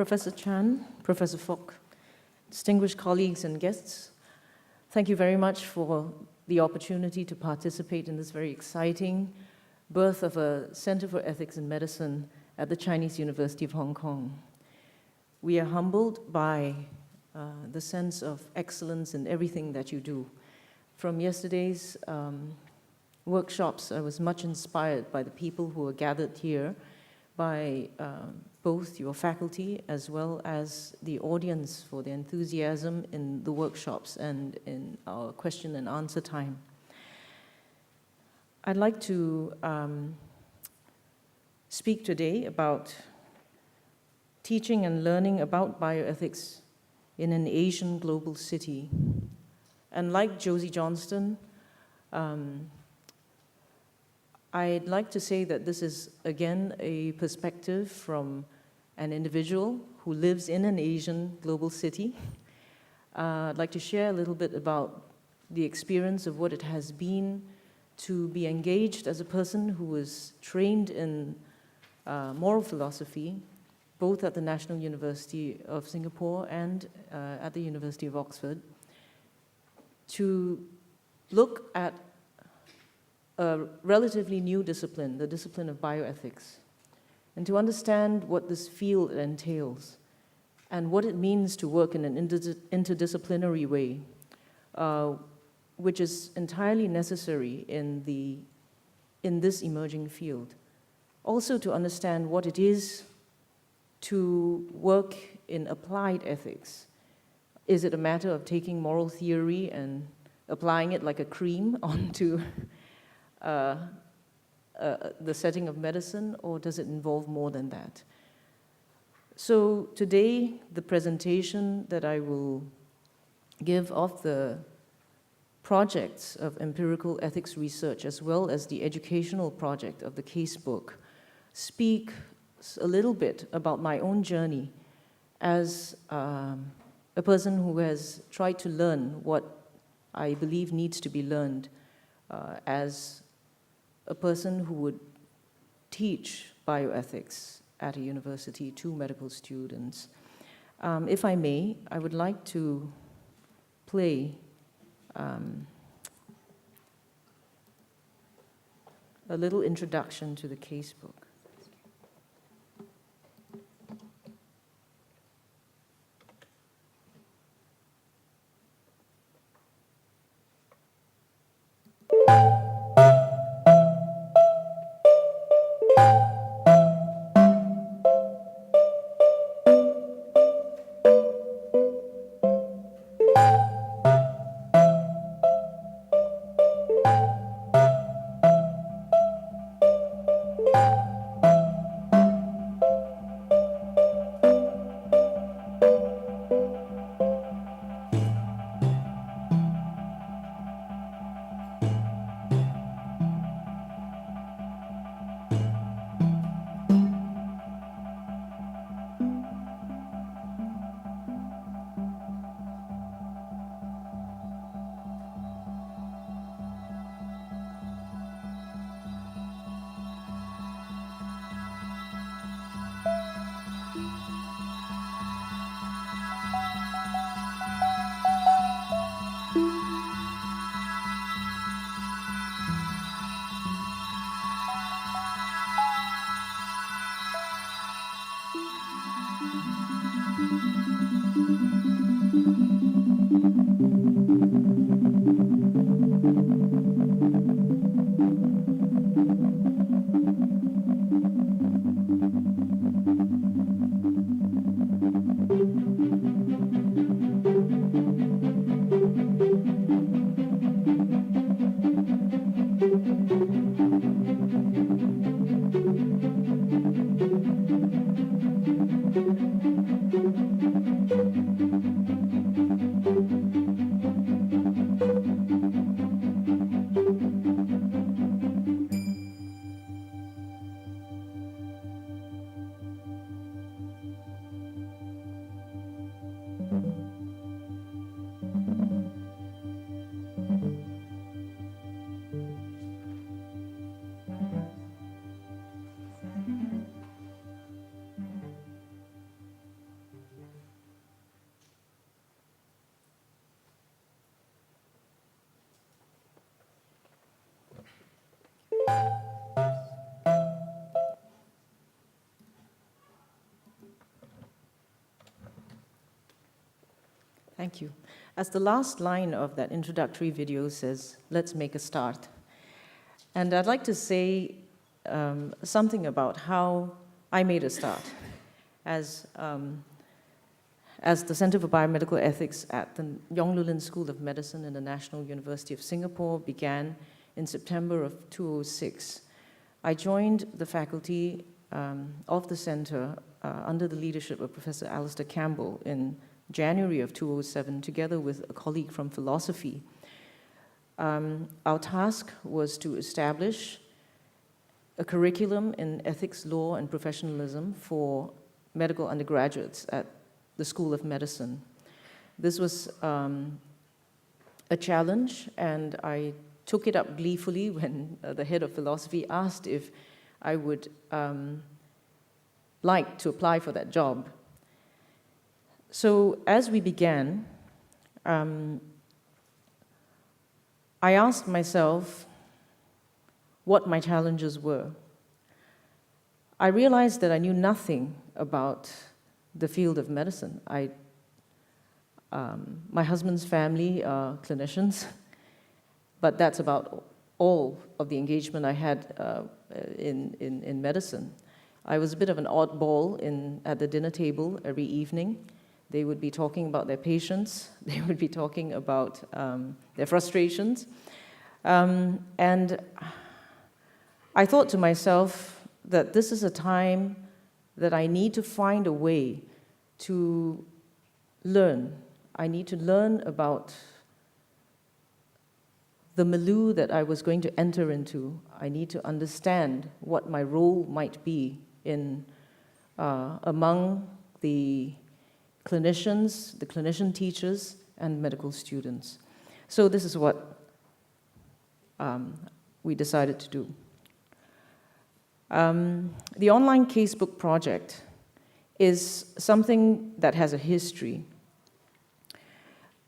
Professor Chan, Professor Fock, distinguished colleagues and guests, thank you very much for the opportunity to participate in this very exciting birth of a Center for Ethics in Medicine at the Chinese University of Hong Kong. We are humbled by the sense of excellence in everything that you do. From yesterday's workshops, I was much inspired by the people who are gathered here, by both your faculty as well as the audience for the enthusiasm in the workshops and in our question and answer time. I'd like to speak today about teaching and learning about bioethics in an Asian global city. And like Josie Johnston, I'd like to say that this is, again, a perspective from an individual who lives in an Asian global city. I'd like to share a little bit about the experience of what it has been to be engaged as a person who was trained in moral philosophy, both at the National University of Singapore and at the University of Oxford, to look at a relatively new discipline, the discipline of bioethics, and to understand what this field entails and what it means to work in an interdisciplinary way, which is entirely necessary in this emerging field. Also to understand what it is to work in applied ethics. Is it a matter of taking moral theory and applying it like a cream onto the setting of medicine, or does it involve more than that? So today, the presentation that I will give of the projects of empirical ethics research, as well as the educational project of the Casebook, speak a little bit about my own journey as a person who has tried to learn what I believe needs to be learned as a person who would teach bioethics at a university to medical students. If I may, I would like to play a little introduction to the Casebook. Thank you. As the last line of that introductory video says, let's make a start. And I'd like to say something about how I made a start. As the Center for Biomedical Ethics at the Yong School of Medicine in the National University of Singapore began in September of 2006, I joined the faculty of the center under the leadership of Professor Alistair Campbell in January of 2007, together with a colleague from philosophy. Our task was to establish a curriculum in ethics, law, and professionalism for medical undergraduates at the School of Medicine. This was a challenge, and I took it up gleefully when the head of philosophy asked if I would like to apply for that job. So as we began, I asked myself what my challenges were. I realized that I knew nothing about the field of medicine. My husband's family are clinicians, but that's about all of the engagement I had in medicine. I was a bit of an oddball at the dinner table every evening. They would be talking about their patients. They would be talking about their frustrations. And I thought to myself that this is a time that I need to find a way to learn. I need to learn about the milieu that I was going to enter into. I need to understand what my role might be among the clinicians, the clinician teachers, and medical students. So this is what we decided to do. The online Casebook project is something that has a history.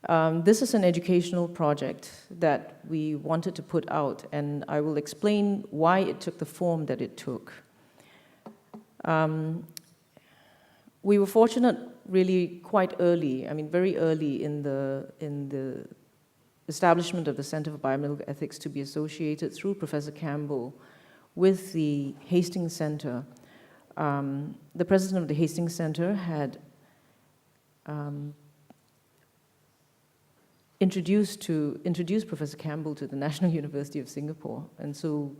This is an educational project that we wanted to put out, and I will explain why it took the form that it took. We were fortunate really quite early, very early in the establishment of the Center for Biomedical Ethics to be associated through Professor Campbell with the Hastings Center. The president of the Hastings Center had introduced Professor Campbell to the National University of Singapore, and so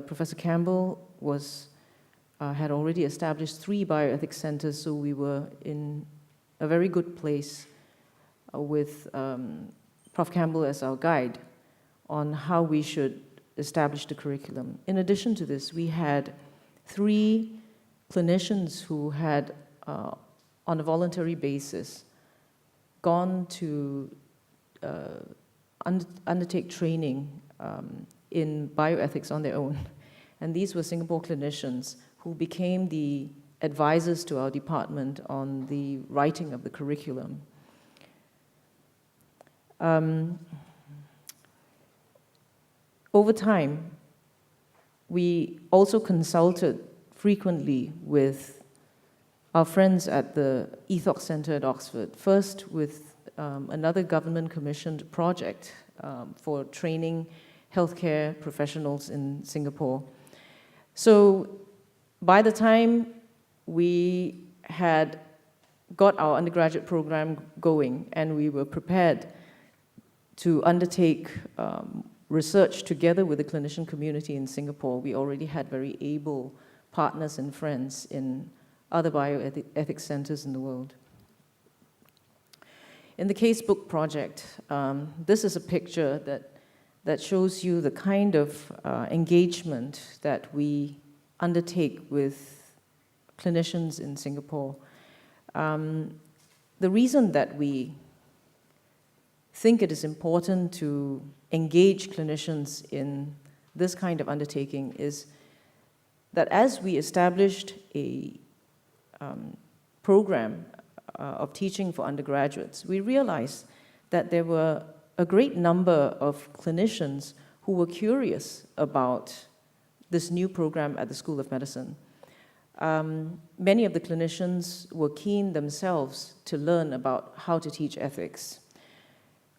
Professor Campbell had already established 3 bioethics centers, so we were in a very good place with Prof. Campbell as our guide on how we should establish the curriculum. In addition to this, we had 3 clinicians who had, on a voluntary basis, gone to undertake training in bioethics on their own. And these were Singapore clinicians who became the advisors to our department on the writing of the curriculum. Over time, we also consulted frequently with our friends at the Ethos Center at Oxford, first with another government-commissioned project for training healthcare professionals in Singapore. So by the time we had got our undergraduate program going and we were prepared to undertake research together with the clinician community in Singapore, we already had very able partners and friends in other bioethics centers in the world. In the Casebook project, this is a picture that shows you the kind of engagement that we undertake with clinicians in Singapore. The reason that we think it is important to engage clinicians in this kind of undertaking is that as we established a program of teaching for undergraduates, we realized that there were a great number of clinicians who were curious about this new program at the School of Medicine. many of the clinicians were keen themselves to learn about how to teach ethics.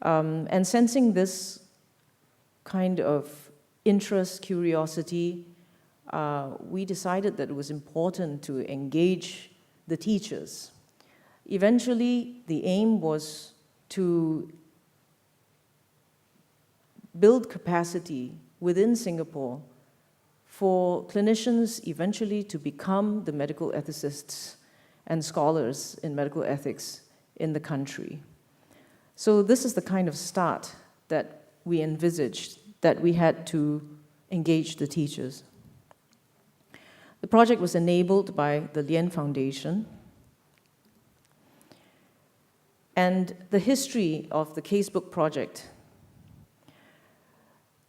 And sensing this kind of interest, curiosity, we decided that it was important to engage the teachers. Eventually, the aim was to build capacity within Singapore for clinicians eventually to become the medical ethicists and scholars in medical ethics in the country. So this is the kind of start that we envisaged, that we had to engage the teachers. The project was enabled by the Lien Foundation. And the history of the Casebook project,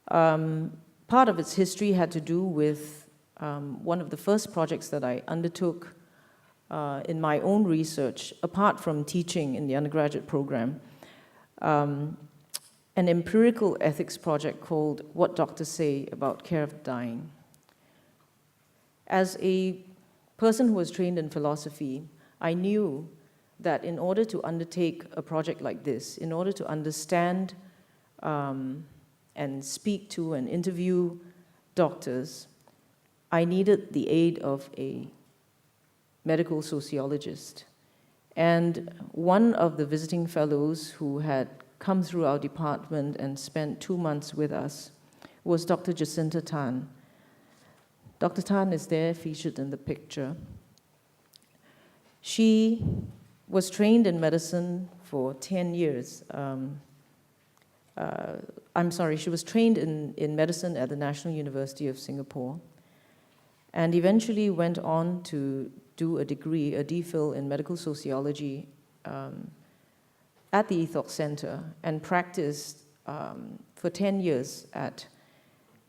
part of its history had to do with one of the first projects that I undertook in my own research, apart from teaching in the undergraduate program, an empirical ethics project called What Doctors Say About Care of the Dying. As a person who was trained in philosophy, I knew that in order to undertake a project like this, in order to understand and speak to and interview doctors, I needed the aid of a medical sociologist. And one of the visiting fellows who had come through our department and spent 2 months with us was Dr. Jacinta Tan. Dr. Tan is there, featured in the picture. She was trained in medicine for 10 years. She was trained in medicine at the National University of Singapore, and eventually went on to do a degree, a DPhil in medical sociology at the Ethos Center, and practiced for 10 years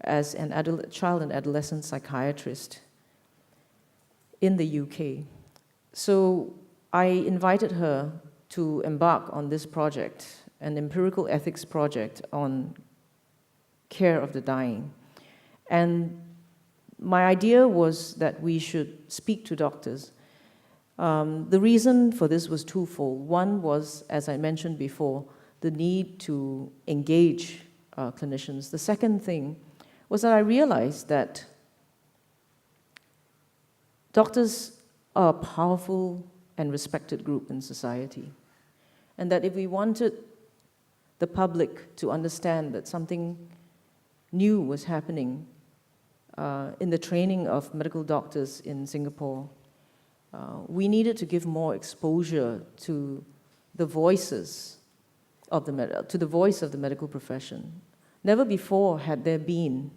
as an child and adolescent psychiatrist in the UK. So I invited her to embark on this project, an empirical ethics project on care of the dying. And my idea was that we should speak to doctors. The reason for this was twofold. One was, as I mentioned before, the need to engage clinicians. The second thing was that I realized that doctors are a powerful and respected group in society, and that if we wanted the public to understand that something new was happening in the training of medical doctors in Singapore, we needed to give more exposure to the voices of the voice of the medical profession. Never before had there been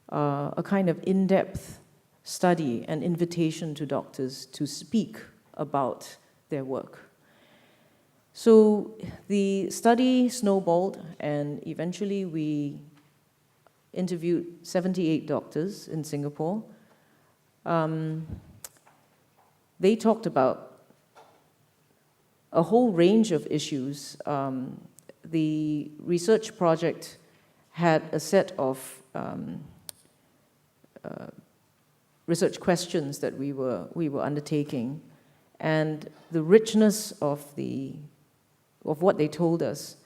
a kind of in-depth study and invitation to doctors to speak about their work. So the study snowballed, and eventually we interviewed 78 doctors in Singapore. They talked about a whole range of issues. The research project had a set of research questions that we were undertaking, and the richness of what they told us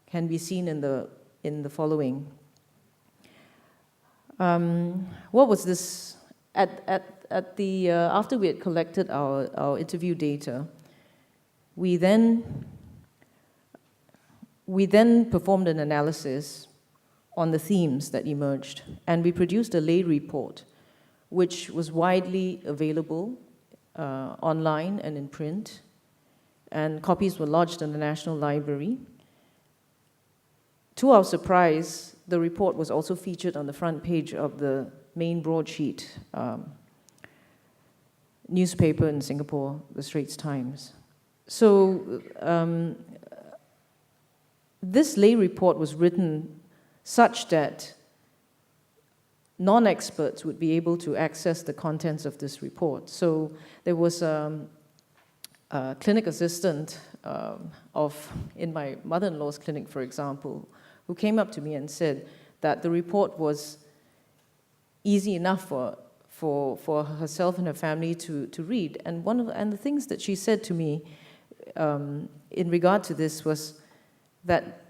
can be seen in the following. What was this? After we had collected our interview data, we then performed an analysis on the themes that emerged, and we produced a lay report, which was widely available online and in print, and copies were lodged in the National Library. To our surprise, the report was also featured on the front page of the main broadsheet newspaper in Singapore, the Straits Times. So this lay report was written such that non-experts would be able to access the contents of this report. So there was a clinic assistant in my mother-in-law's clinic, for example, who came up to me and said that the report was easy enough for herself and her family to read. And the things that she said to me in regard to this was that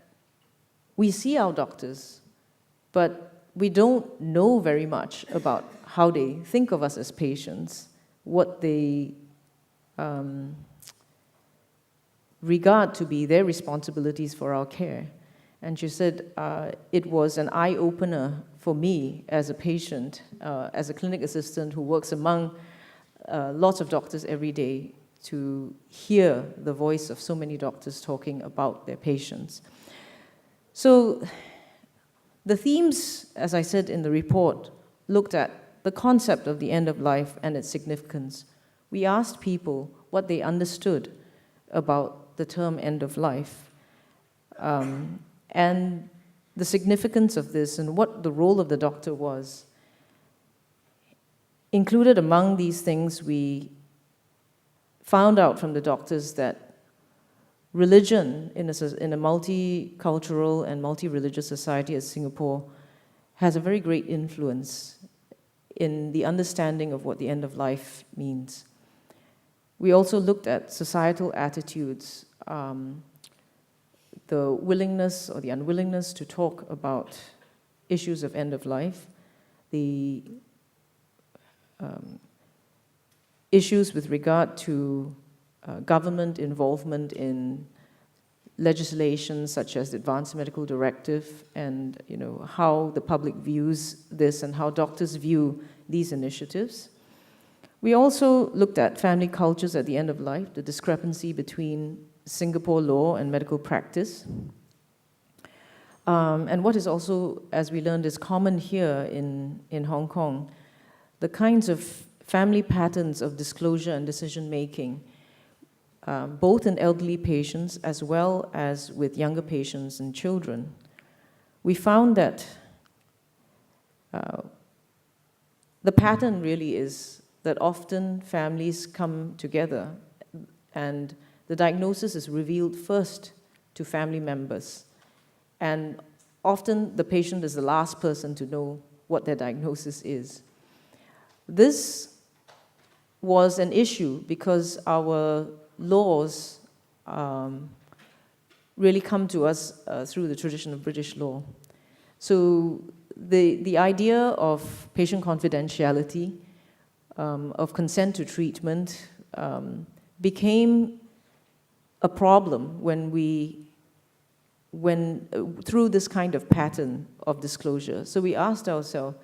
we see our doctors, but we don't know very much about how they think of us as patients, what they regard to be their responsibilities for our care. And she said it was an eye-opener for me as a patient, as a clinic assistant who works among lots of doctors every day, to hear the voice of so many doctors talking about their patients. So the themes, as I said in the report, looked at the concept of the end of life and its significance. We asked people what they understood about the term end of life, and the significance of this and what the role of the doctor was. Included among these things, we found out from the doctors that religion in a multicultural and multi-religious society as Singapore has a very great influence in the understanding of what the end of life means. We also looked at societal attitudes, the willingness or the unwillingness to talk about issues of end of life, the issues with regard to government involvement in legislation such as the Advanced Medical Directive, and how the public views this and how doctors view these initiatives. We also looked at family cultures at the end of life, the discrepancy between Singapore law and medical practice. And what is also, as we learned, is common here in Hong Kong, the kinds of family patterns of disclosure and decision-making, both in elderly patients as well as with younger patients and children. We found that the pattern really is that often families come together and the diagnosis is revealed first to family members. And often the patient is the last person to know what their diagnosis is. This was an issue because our laws really come to us through the tradition of British law. So the idea of patient confidentiality, of consent to treatment, became a problem through this kind of pattern of disclosure. So we asked ourselves,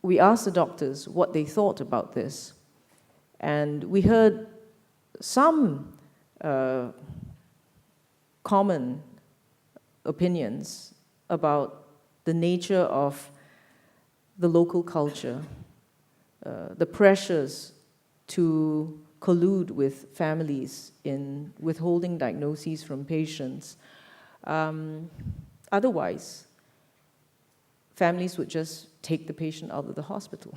we asked the doctors what they thought about this, and we heard some common opinions about the nature of the local culture, the pressures to collude with families in withholding diagnoses from patients. Otherwise, families would just take the patient out of the hospital.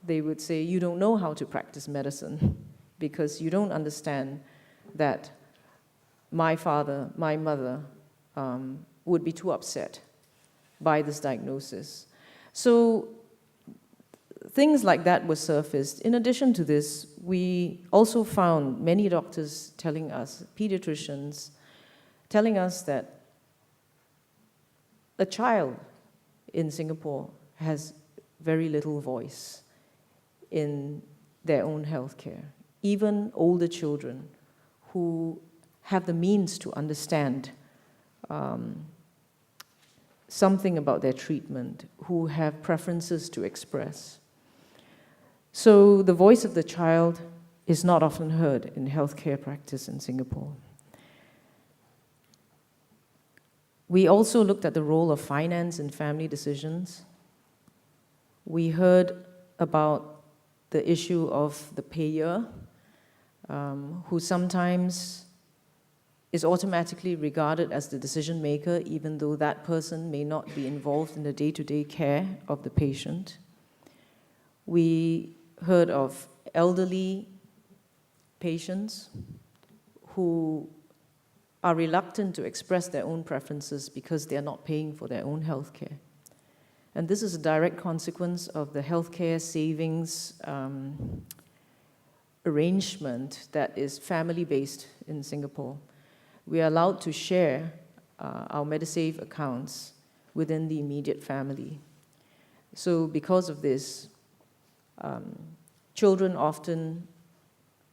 They would say, you don't know how to practice medicine because you don't understand that my father, my mother would be too upset by this diagnosis. So things like that were surfaced. In addition to this, we also found many doctors telling us, pediatricians, telling us that a child in Singapore has very little voice in their own healthcare. Even older children who have the means to understand something about their treatment, who have preferences to express. So the voice of the child is not often heard in healthcare practice in Singapore. We also looked at the role of finance in family decisions. We heard about the issue of the payer, who sometimes is automatically regarded as the decision maker, even though that person may not be involved in the day-to-day care of the patient. We heard of elderly patients who are reluctant to express their own preferences because they are not paying for their own health care. And this is a direct consequence of the healthcare savings arrangement that is family-based in Singapore. We are allowed to share our Medisave accounts within the immediate family. So because of this, children often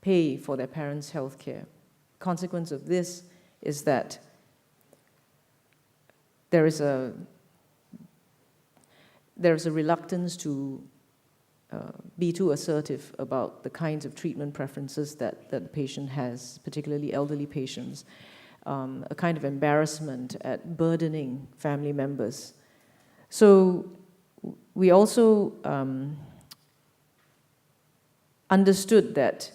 pay for their parents' health care. Consequence of this is that there is a reluctance to be too assertive about the kinds of treatment preferences that the patient has, particularly elderly patients, a kind of embarrassment at burdening family members. So we also understood that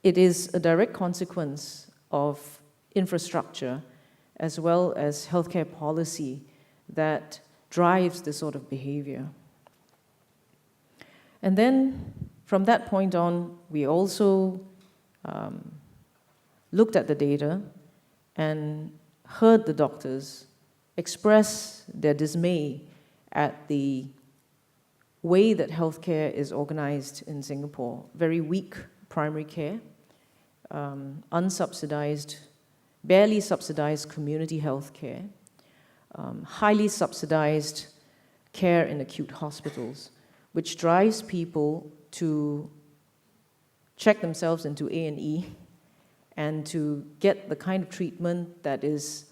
it is a direct consequence of infrastructure as well as healthcare policy that drives this sort of behavior. And then from that point on, we also looked at the data and heard the doctors express their dismay at the way that healthcare is organized in Singapore. Very weak primary care, unsubsidized, barely subsidized community health care, highly subsidized care in acute hospitals, which drives people to check themselves into A&E and to get the kind of treatment that is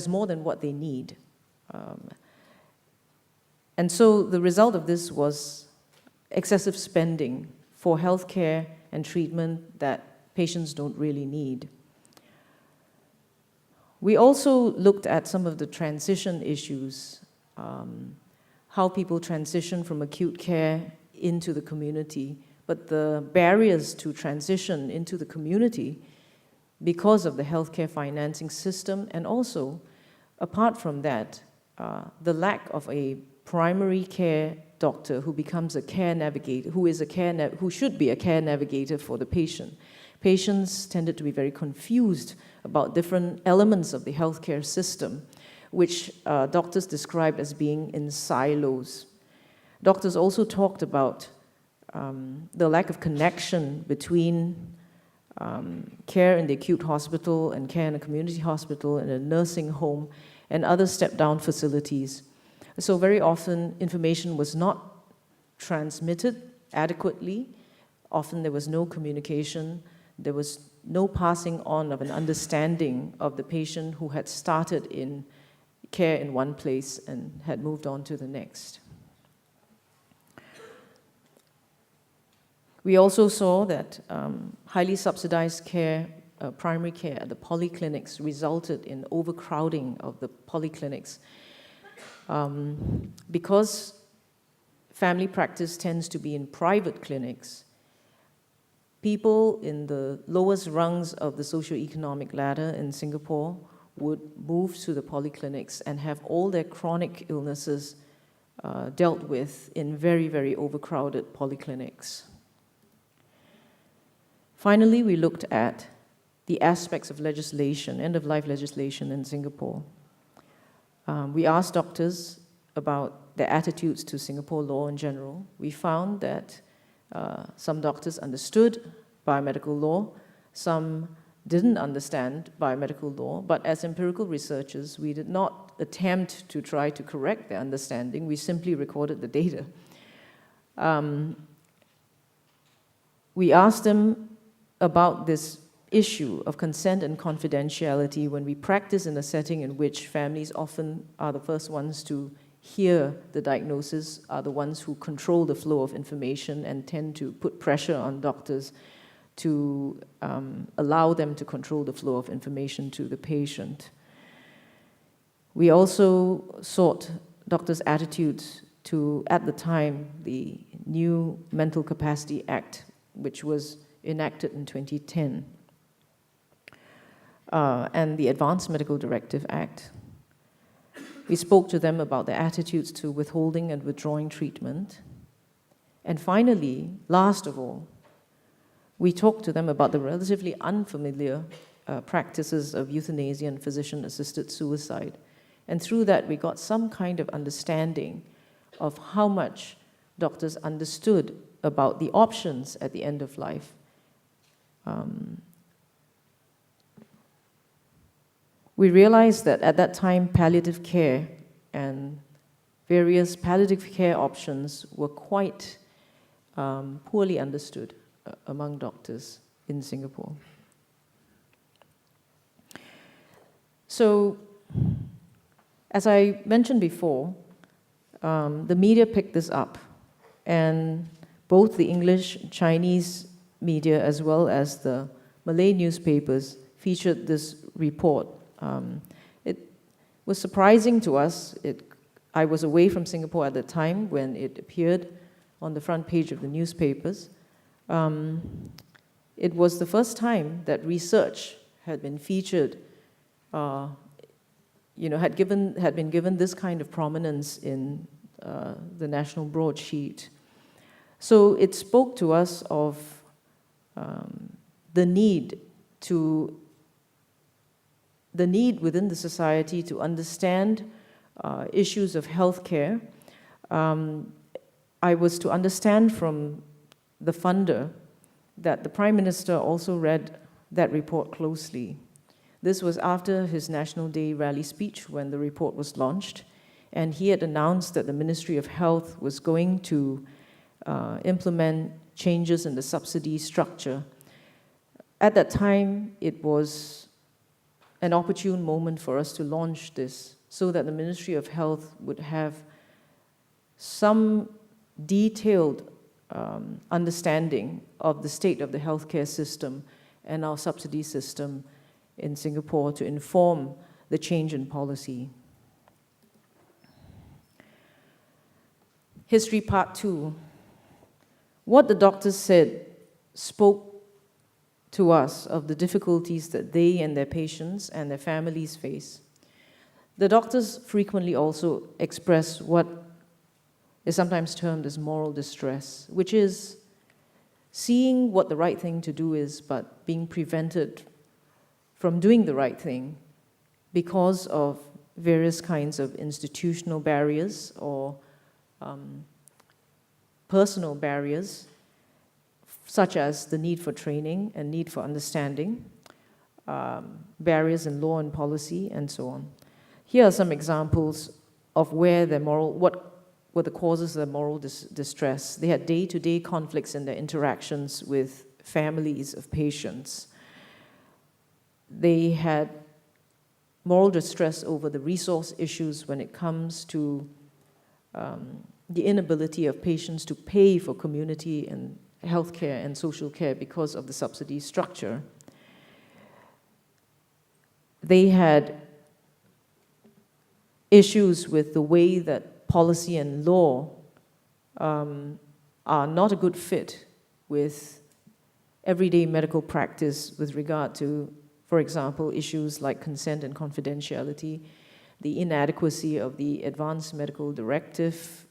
more than what they need. And so the result of this was excessive spending for healthcare and treatment that patients don't really need. We also looked at some of the transition issues, how people transition from acute care into the community, but the barriers to transition into the community because of the healthcare financing system, and also, apart from that, the lack of a primary care doctor who becomes a care navigator, who should be a care navigator for the patient. Patients tended to be very confused about different elements of the healthcare system, which doctors described as being in silos. Doctors also talked about the lack of connection between care in the acute hospital and care in a community hospital and a nursing home and other step-down facilities. So very often information was not transmitted adequately. Often there was no communication. There was no passing on of an understanding of the patient who had started in care in one place and had moved on to the next. We also saw that highly subsidized care, primary care at the polyclinics resulted in overcrowding of the polyclinics. Because family practice tends to be in private clinics, people in the lowest rungs of the socioeconomic ladder in Singapore would move to the polyclinics and have all their chronic illnesses dealt with in very, very overcrowded polyclinics. Finally, we looked at the aspects of legislation, end-of-life legislation in Singapore. We asked doctors about their attitudes to Singapore law in general. We found that some doctors understood biomedical law, some didn't understand biomedical law, but as empirical researchers, we did not attempt to try to correct their understanding. We simply recorded the data. We asked them about this issue of consent and confidentiality when we practice in a setting in which families often are the first ones to hear the diagnosis, are the ones who control the flow of information and tend to put pressure on doctors to allow them to control the flow of information to the patient. We also sought doctors' attitudes to, at the time, the new Mental Capacity Act, which was enacted in 2010, and the Advanced Medical Directive Act. We spoke to them about their attitudes to withholding and withdrawing treatment. And finally, last of all, we talked to them about the relatively unfamiliar practices of euthanasia and physician-assisted suicide And through that, we got some kind of understanding of how much doctors understood about the options at the end of life. We realized that at that time, palliative care and various palliative care options were quite poorly understood among doctors in Singapore. So, as I mentioned before, the media picked this up, and both the English, Chinese media, as well as the Malay newspapers featured this report. It was surprising to us. I was away from Singapore at the time when it appeared on the front page of the newspapers. It was the first time that research had been featured, had been given this kind of prominence in the national broadsheet. So it spoke to us of the need within the society to understand issues of healthcare. I was to understand from the funder that the Prime Minister also read that report closely. This was after his National Day rally speech when the report was launched, and he had announced that the Ministry of Health was going to implement changes in the subsidy structure. At that time, it was an opportune moment for us to launch this so that the Ministry of Health would have some detailed understanding of the state of the healthcare system and our subsidy system in Singapore to inform the change in policy. History Part 2. What the doctors said spoke to us of the difficulties that they and their patients and their families face. The doctors frequently also express what is sometimes termed as moral distress, which is seeing what the right thing to do is, but being prevented from doing the right thing because of various kinds of institutional barriers or personal barriers, such as the need for training and need for understanding, barriers in law and policy, and so on. Here are some examples of where what were the causes of their moral distress. They had day-to-day conflicts in their interactions with families of patients. They had moral distress over the resource issues when it comes to the inability of patients to pay for community and healthcare and social care because of the subsidy structure. They had issues with the way that policy and law are not a good fit with everyday medical practice with regard to, for example, issues like consent and confidentiality, the inadequacy of the Advanced Medical Directive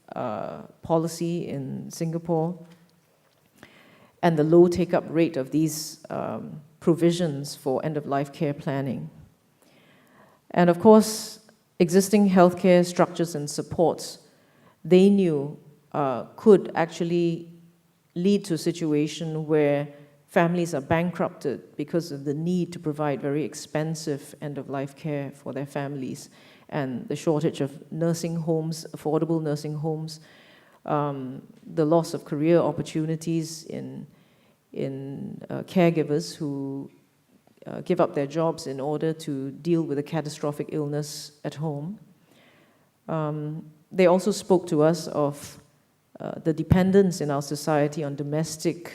policy in Singapore, and the low take-up rate of these provisions for end-of-life care planning. And of course, existing healthcare structures and supports, they knew could actually lead to a situation where families are bankrupted because of the need to provide very expensive end-of-life care for their families, and the shortage of nursing homes, affordable nursing homes, the loss of career opportunities in caregivers who give up their jobs in order to deal with a catastrophic illness at home. They also spoke to us of the dependence in our society on domestic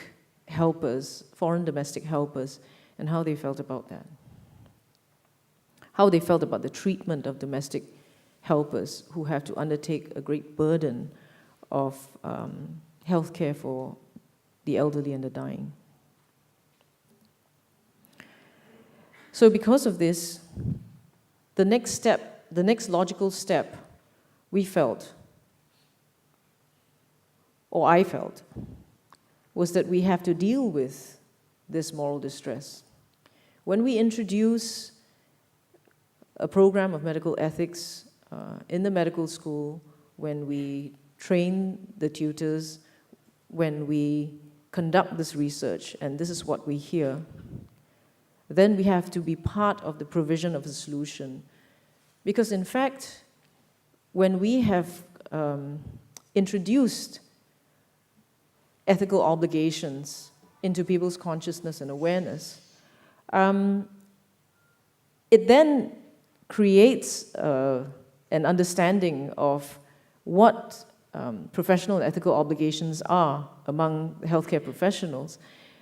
helpers, foreign domestic helpers, and how they felt about that. How they felt about the treatment of domestic helpers who have to undertake a great burden of health care for the elderly and the dying. So because of this, the next logical step we felt, or I felt, was that we have to deal with this moral distress. When we introduce a program of medical ethics in the medical school, when we train the tutors, when we conduct this research, and this is what we hear, then we have to be part of the provision of the solution. Because in fact, when we have introduced ethical obligations into people's consciousness and awareness, it then creates an understanding of what professional and ethical obligations are among healthcare professionals.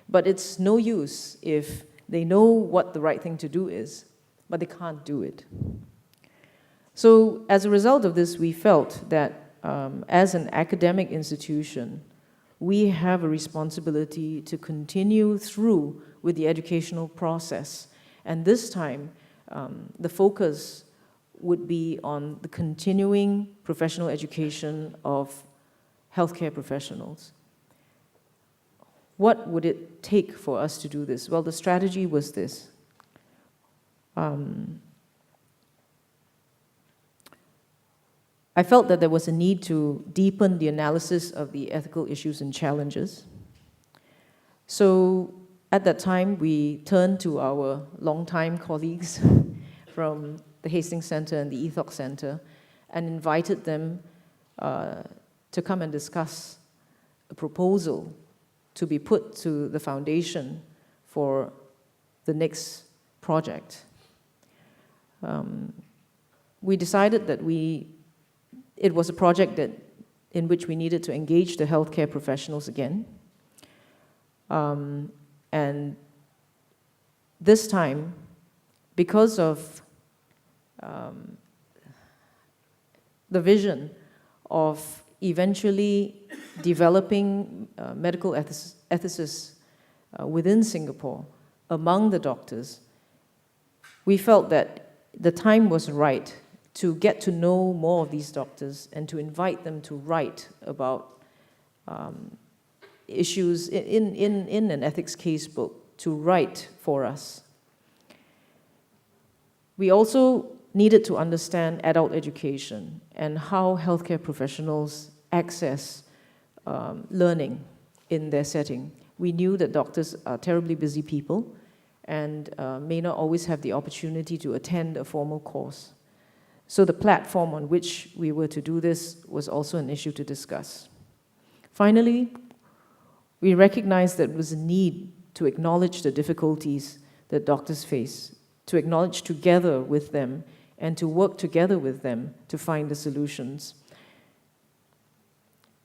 But it's no use if they know what the right thing to do is, but they can't do it. So as a result of this, we felt that as an academic institution, we have a responsibility to continue through with the educational process. And this time, the focus would be on the continuing professional education of healthcare professionals. What would it take for us to do this? Well, the strategy was this. I felt that there was a need to deepen the analysis of the ethical issues and challenges. So at that time, we turned to our longtime colleagues from the Hastings Center and the ETHOC Center and invited them to come and discuss a proposal to be put to the foundation for the next project. We decided that it was a project in which we needed to engage the healthcare professionals again. And this time, because of the vision of eventually developing medical ethicists within Singapore, among the doctors, we felt that the time was right to get to know more of these doctors and to invite them to write about issues in an ethics casebook, to write for us. We also needed to understand adult education and how healthcare professionals access learning in their setting. We knew that doctors are terribly busy people and may not always have the opportunity to attend a formal course. So the platform on which we were to do this was also an issue to discuss. Finally, we recognized that there was a need to acknowledge the difficulties that doctors face, to acknowledge together with them, and to work together with them to find the solutions.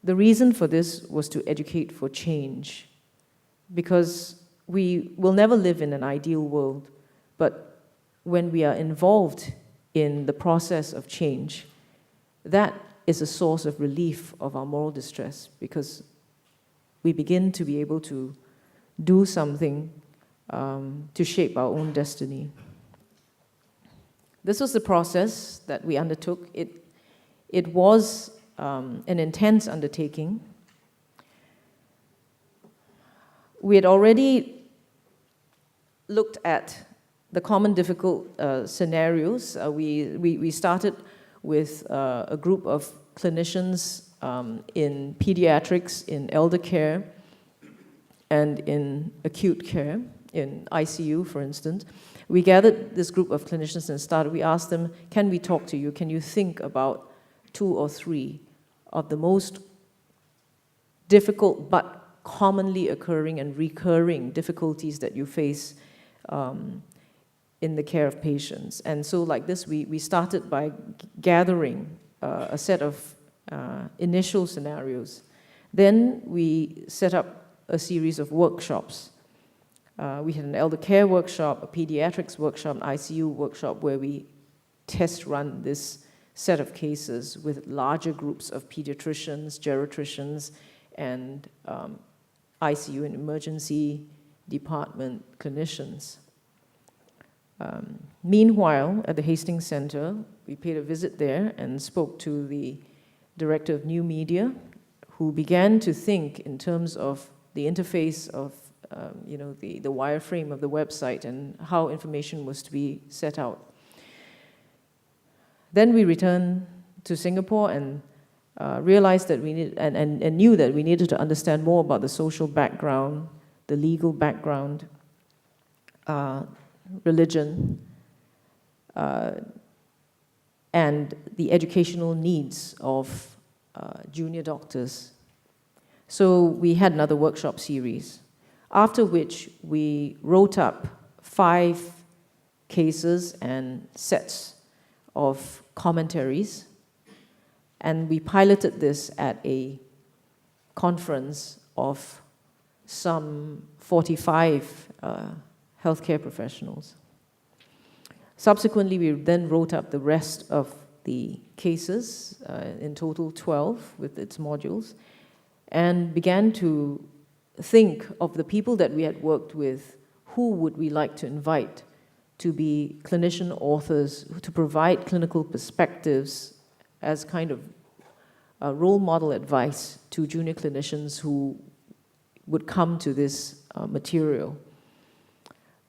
The reason for this was to educate for change, because we will never live in an ideal world, but when we are involved in the process of change, that is a source of relief of our moral distress, because we begin to be able to do something to shape our own destiny. This was the process that we undertook. It was an intense undertaking. We had already looked at the common difficult scenarios. We started with a group of clinicians in pediatrics, in elder care, and in acute care, in ICU, for instance. We gathered this group of clinicians and we asked them, can we talk to you? Can you think about 2 or 3 of the most difficult but commonly occurring and recurring difficulties that you face in the care of patients? And so like this, we started by gathering a set of initial scenarios. Then we set up a series of workshops. We had an elder care workshop, a pediatrics workshop, an ICU workshop, where we test run this set of cases with larger groups of pediatricians, geriatricians, and ICU and emergency department clinicians. Meanwhile, at the Hastings Center, we paid a visit there and spoke to the director of new media, who began to think in terms of the interface of the wireframe of the website and how information was to be set out. Then we returned to Singapore and realized that we need, and knew that we needed to understand more about the social background, the legal background, religion, and the educational needs of junior doctors. So we had another workshop series, after which we wrote up 5 cases and sets of commentaries, and we piloted this at a conference of some 45 healthcare professionals. Subsequently, we then wrote up the rest of the cases, in total 12 with its modules, and began to think of the people that we had worked with, who would we like to invite to be clinician authors, to provide clinical perspectives as kind of role model advice to junior clinicians who would come to this material.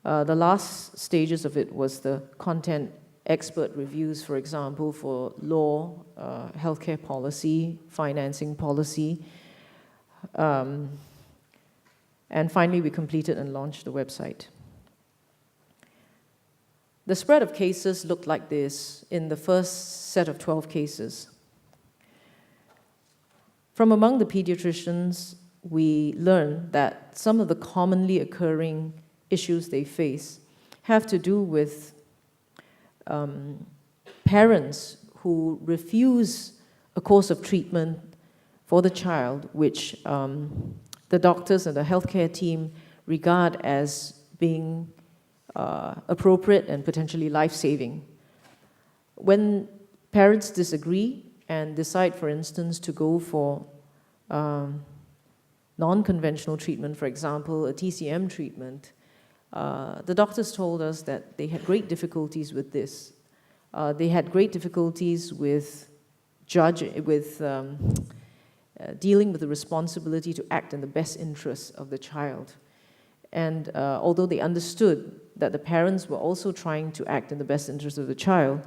The last stages of it was the content expert reviews, for example, for law, healthcare policy, financing policy. And finally, we completed and launched the website. The spread of cases looked like this in the first set of 12 cases. From among the pediatricians, we learned that some of the commonly occurring issues they face have to do with parents who refuse a course of treatment for the child, which the doctors and the healthcare team regard as being appropriate and potentially life-saving. When parents disagree and decide, for instance, to go for non-conventional treatment, for example, a TCM treatment, the doctors told us that they had great difficulties with this. They had great difficulties with dealing with the responsibility to act in the best interests of the child. And although they understood that the parents were also trying to act in the best interest of the child,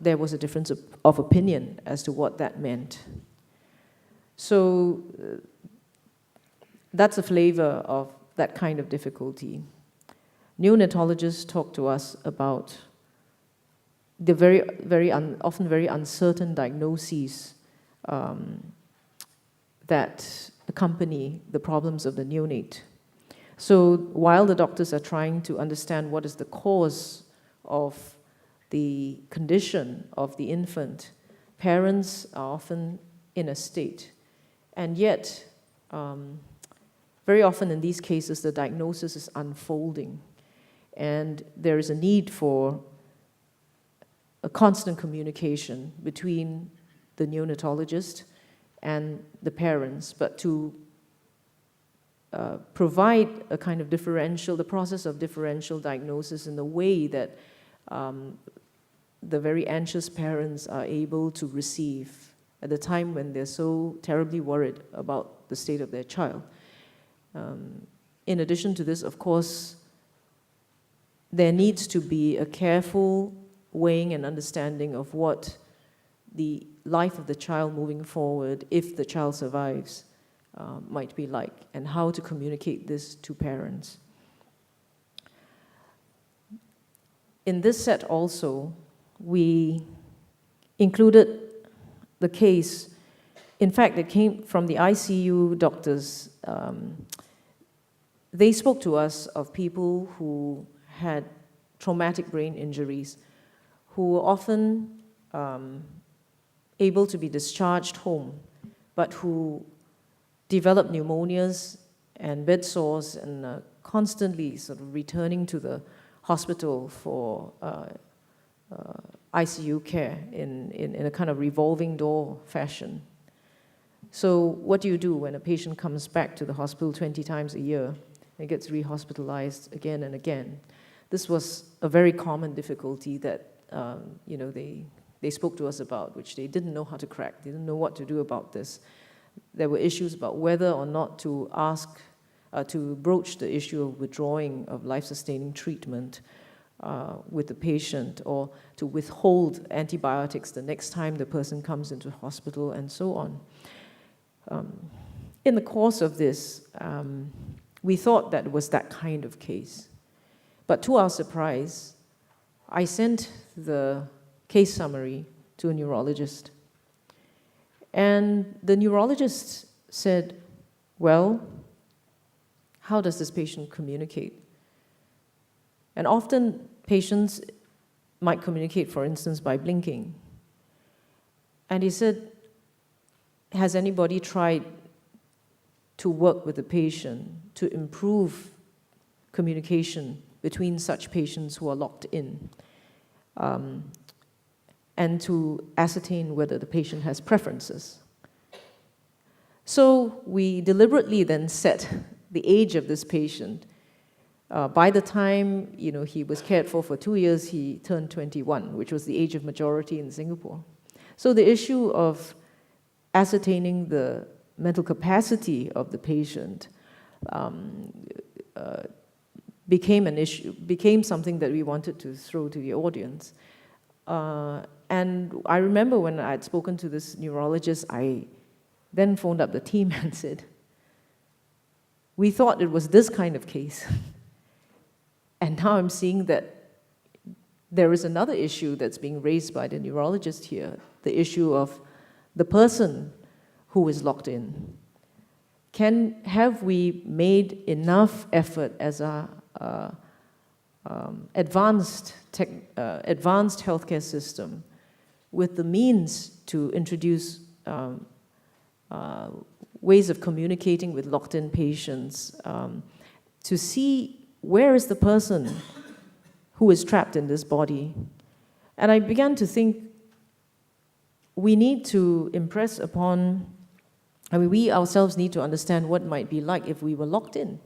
there was a difference of opinion as to what that meant. So that's a flavor of that kind of difficulty. Neonatologists talk to us about the often very uncertain diagnoses that accompany the problems of the neonate. So while the doctors are trying to understand what is the cause of the condition of the infant, parents are often in a state. And yet, very often in these cases, the diagnosis is unfolding. And there is a need for a constant communication between the neonatologist and the parents, but to provide a kind of the process of differential diagnosis in the way that the very anxious parents are able to receive at the time when they're so terribly worried about the state of their child. In addition to this, of course, there needs to be a careful weighing and understanding of what the life of the child moving forward, if the child survives, might be like, and how to communicate this to parents. In this set also, we included the case, in fact, it came from the ICU doctors. They spoke to us of people who had traumatic brain injuries, who were often able to be discharged home, but who developed pneumonias and bed sores and constantly sort of returning to the hospital for ICU care in a kind of revolving door fashion. So what do you do when a patient comes back to the hospital 20 times a year and gets rehospitalized again and again? This was a very common difficulty that they spoke to us about, which they didn't know how to crack. They didn't know what to do about this. There were issues about whether or not to to broach the issue of withdrawing of life-sustaining treatment. with the patient, or to withhold antibiotics the next time the person comes into hospital, and so on. In the course of this, we thought that it was that kind of case. But to our surprise, I sent the case summary to a neurologist. And the neurologist said, well, how does this patient communicate? And often patients might communicate, for instance, by blinking. And he said, has anybody tried to work with the patient to improve communication between such patients who are locked in, and to ascertain whether the patient has preferences? So we deliberately then set the age of this patient. By the time he was cared for 2 years, he turned 21, which was the age of majority in Singapore. So the issue of ascertaining the mental capacity of the patient became an issue, became something that we wanted to throw to the audience. And I remember when I had spoken to this neurologist, I then phoned up the team and said, we thought it was this kind of case. And now I'm seeing that there is another issue that's being raised by the neurologist here, the issue of the person who is locked in. Have we made enough effort as a advanced healthcare system with the means to introduce ways of communicating with locked-in patients, to see where is the person who is trapped in this body? And I began to think we need to impress upon, we ourselves need to understand what it might be like if we were locked in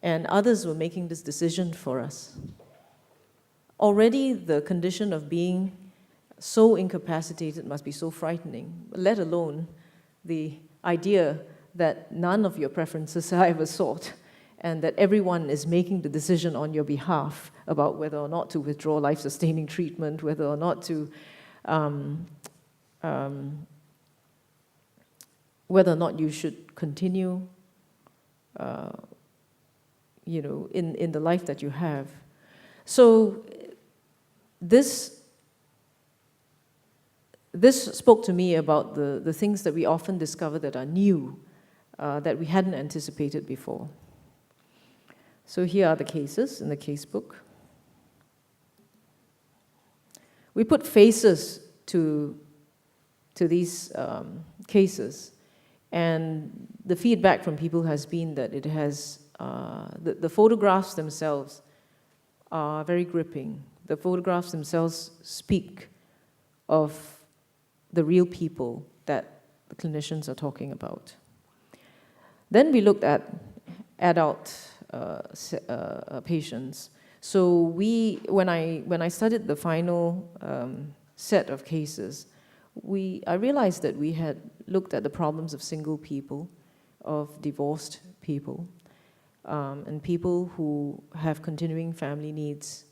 and others were making this decision for us. Already the condition of being so incapacitated must be so frightening, let alone the idea that none of your preferences are ever sought, and that everyone is making the decision on your behalf about whether or not to withdraw life-sustaining treatment, whether or not to, whether or not you should continue, in the life that you have. So this spoke to me about the things that we often discover that are new, that we hadn't anticipated before. So here are the cases in the casebook. We put faces to these cases, and the feedback from people has been that it has, the photographs themselves are very gripping. The photographs themselves speak of the real people that the clinicians are talking about. Then we looked at adult patients. So when I studied the final set of cases, I realized that we had looked at the problems of single people, of divorced people, and people who have continuing family needs,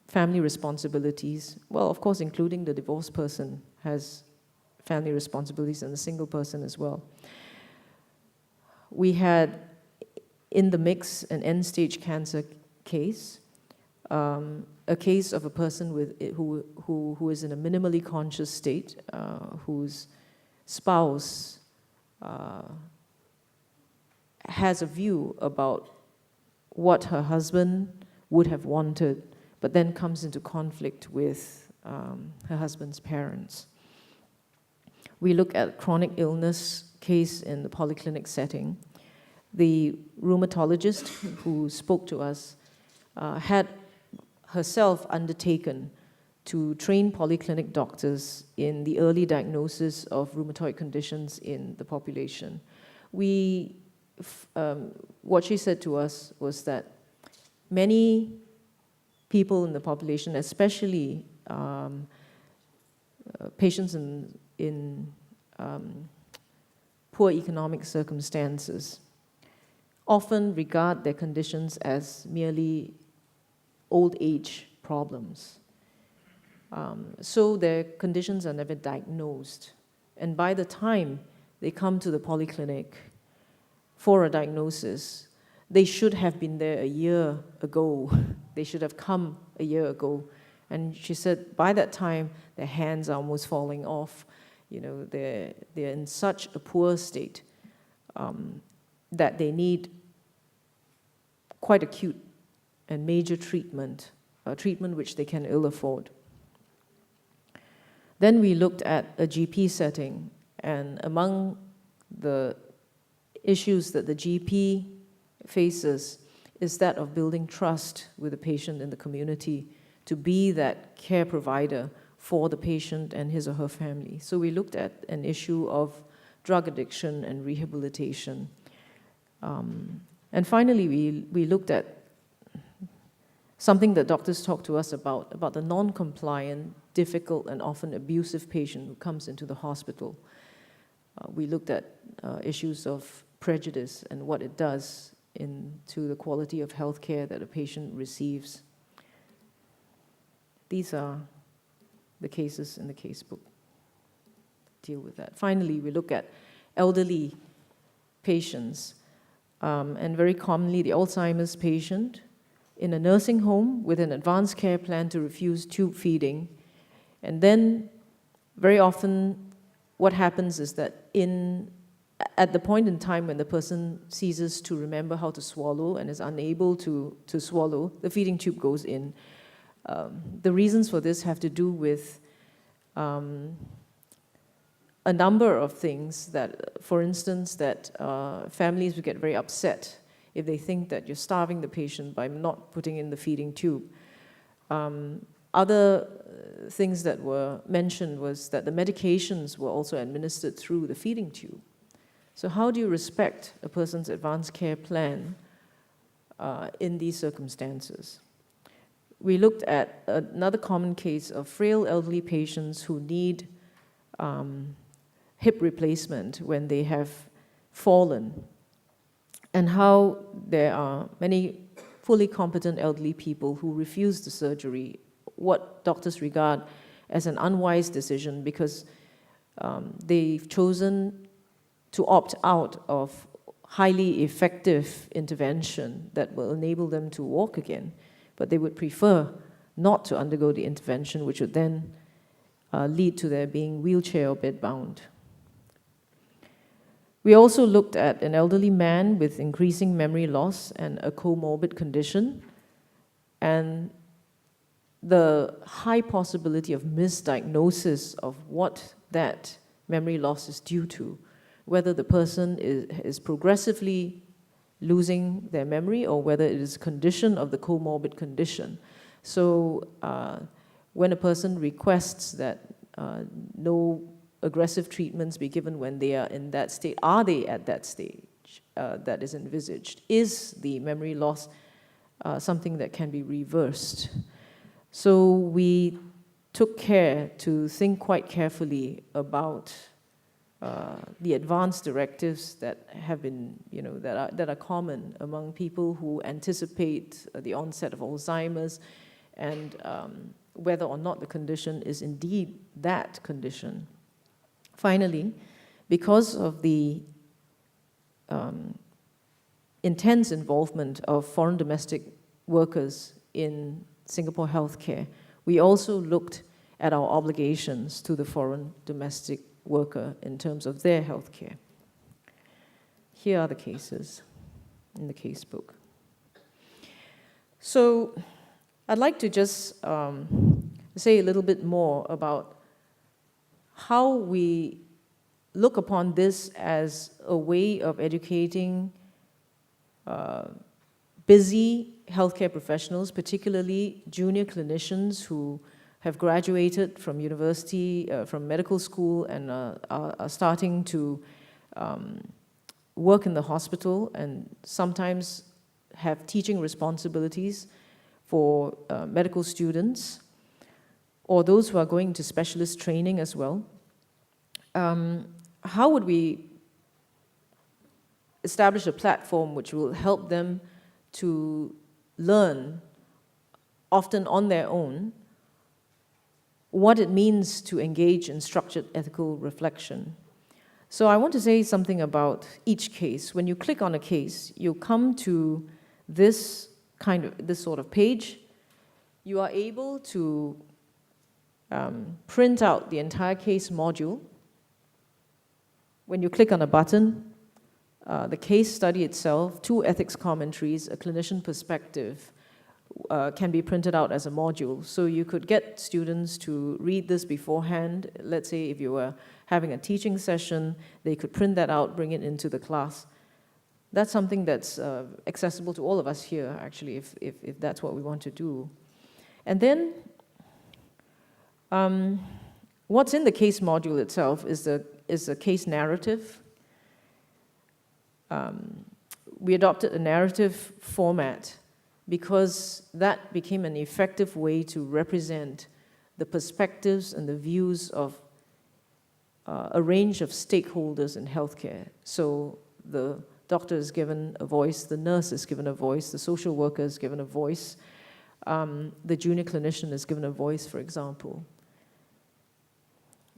family responsibilities. Well, of course, including the divorced person has family responsibilities, and the single person as well. We had in the mix an end-stage cancer case, a case of a person who is in a minimally conscious state, whose spouse has a view about what her husband would have wanted, but then comes into conflict with her husband's parents. We look at chronic illness case in the polyclinic setting. The rheumatologist who spoke to us had herself undertaken to train polyclinic doctors in the early diagnosis of rheumatoid conditions in the population. What she said to us was that many people in the population, especially patients in poor economic circumstances, often regard their conditions as merely old age problems. So their conditions are never diagnosed. And by the time they come to the polyclinic for a diagnosis, they should have been there a year ago. They should have come a year ago. And she said by that time, their hands are almost falling off. You know, they're in such a poor state that they need quite acute and major treatment, treatment which they can ill afford. Then we looked at a GP setting, and among the issues that the GP faces is that of building trust with the patient in the community to be that care provider for the patient and his or her family. So we looked at an issue of drug addiction and rehabilitation. And finally, we looked at something that doctors talk to us about the non-compliant, difficult, and often abusive patient who comes into the hospital. We looked at issues of prejudice and what it does into the quality of health care that a patient receives. These are the cases in the casebook. Deal with that. Finally, we look at elderly patients, and very commonly the Alzheimer's patient in a nursing home with an advanced care plan to refuse tube feeding. And then very often what happens is that at the point in time when the person ceases to remember how to swallow and is unable to swallow, the feeding tube goes in. The reasons for this have to do with a number of things that, for instance, that families would get very upset if they think that you're starving the patient by not putting in the feeding tube. Other things that were mentioned was that the medications were also administered through the feeding tube. So how do you respect a person's advanced care plan in these circumstances? We looked at another common case of frail elderly patients who need hip replacement when they have fallen, and how there are many fully competent elderly people who refuse the surgery, what doctors regard as an unwise decision because they've chosen to opt out of highly effective intervention that will enable them to walk again, but they would prefer not to undergo the intervention, which would then lead to their being wheelchair or bedbound. We also looked at an elderly man with increasing memory loss and a comorbid condition, and the high possibility of misdiagnosis of what that memory loss is due to, whether the person is progressively losing their memory or whether it is a condition of the comorbid condition. So when a person requests that no aggressive treatments be given when they are in that state, are they at that stage that is envisaged? Is the memory loss something that can be reversed? So we took care to think quite carefully about the advanced directives that have been, that are common among people who anticipate the onset of Alzheimer's, and whether or not the condition is indeed that condition. Finally, because of the intense involvement of foreign domestic workers in Singapore healthcare, we also looked at our obligations to the foreign domestic worker in terms of their healthcare. Here are the cases in the casebook. So I'd like to just say a little bit more about how we look upon this as a way of educating busy healthcare professionals, particularly junior clinicians who have graduated from university, from medical school, and are starting to work in the hospital and sometimes have teaching responsibilities for medical students, or those who are going to specialist training as well. How would we establish a platform which will help them to learn, often on their own, what it means to engage in structured ethical reflection. So I want to say something about each case. When you click on a case, you'll come to this sort of page. You are able to print out the entire case module. When you click on a button, the case study itself, 2 ethics commentaries, a clinician perspective, can be printed out as a module. So you could get students to read this beforehand. Let's say if you were having a teaching session, they could print that out, bring it into the class. That's something that's accessible to all of us here, actually, if that's what we want to do. And then, what's in the case module itself is a case narrative. We adopted a narrative format because that became an effective way to represent the perspectives and the views of a range of stakeholders in healthcare. So the doctor is given a voice, the nurse is given a voice, the social worker is given a voice, the junior clinician is given a voice, for example.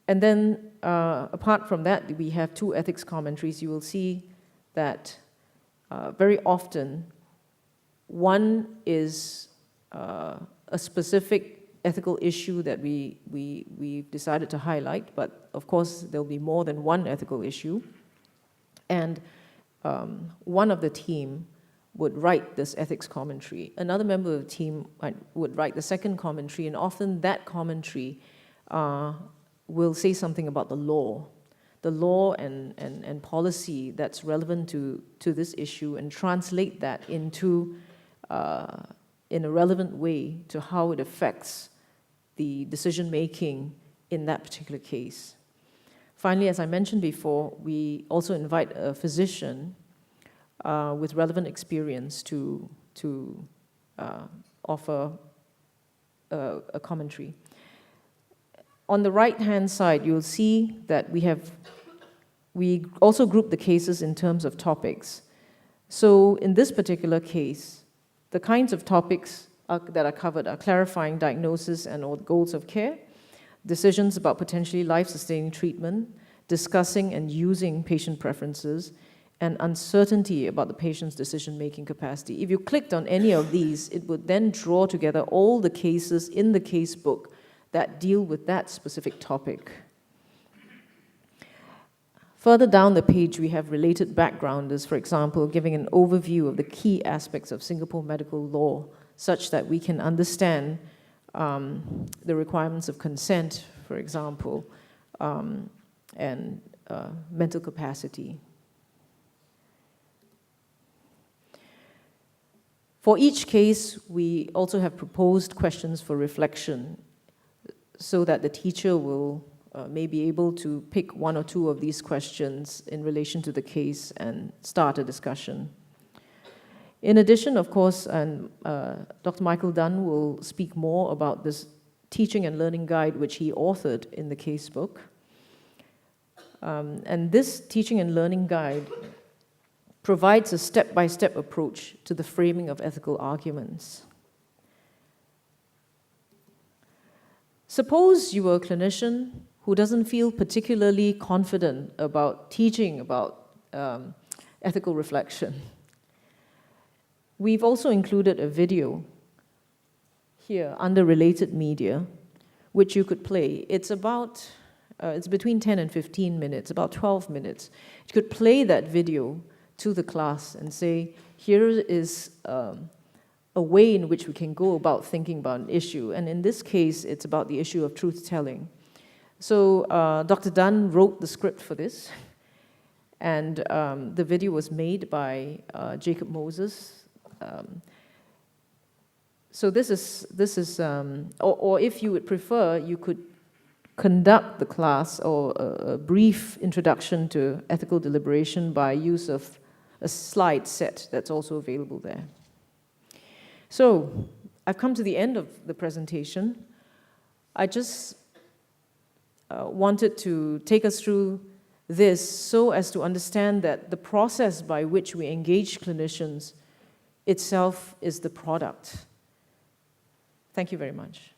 And then, apart from that, we have 2 ethics commentaries. You will see that very often, one is a specific ethical issue that we've decided to highlight, but of course there'll be more than one ethical issue. And one of the team would write this ethics commentary. Another member of the team would write the second commentary, and often that commentary will say something about the law and policy that's relevant to this issue, and translate that into, in a relevant way to how it affects the decision-making in that particular case. Finally, as I mentioned before, we also invite a physician with relevant experience to offer a commentary. On the right-hand side, you'll see that we also group the cases in terms of topics. So in this particular case, the kinds of topics that are covered are clarifying diagnosis and or goals of care, decisions about potentially life-sustaining treatment, discussing and using patient preferences, and uncertainty about the patient's decision-making capacity. If you clicked on any of these, it would then draw together all the cases in the casebook that deal with that specific topic. Further down the page, we have related backgrounders, for example, giving an overview of the key aspects of Singapore medical law, such that we can understand the requirements of consent, for example, and mental capacity. For each case, we also have proposed questions for reflection, so that the teacher will may be able to pick 1 or 2 of these questions in relation to the case and start a discussion. In addition, of course, and Dr. Michael Dunn will speak more about this teaching and learning guide which he authored in the casebook. And this teaching and learning guide provides a step-by-step approach to the framing of ethical arguments. Suppose you were a clinician who doesn't feel particularly confident about teaching about ethical reflection. We've also included a video here under related media, which you could play. It's about, it's between 10 and 15 minutes, about 12 minutes. You could play that video to the class and say, here is a way in which we can go about thinking about an issue. And in this case, it's about the issue of truth-telling. So Dr. Dunn wrote the script for this, and the video was made by Jacob Moses. So this is or if you would prefer, you could conduct the class or a brief introduction to ethical deliberation by use of a slide set that's also available there. So I've come to the end of the presentation. I just wanted to take us through this so as to understand that the process by which we engage clinicians itself is the product. Thank you very much.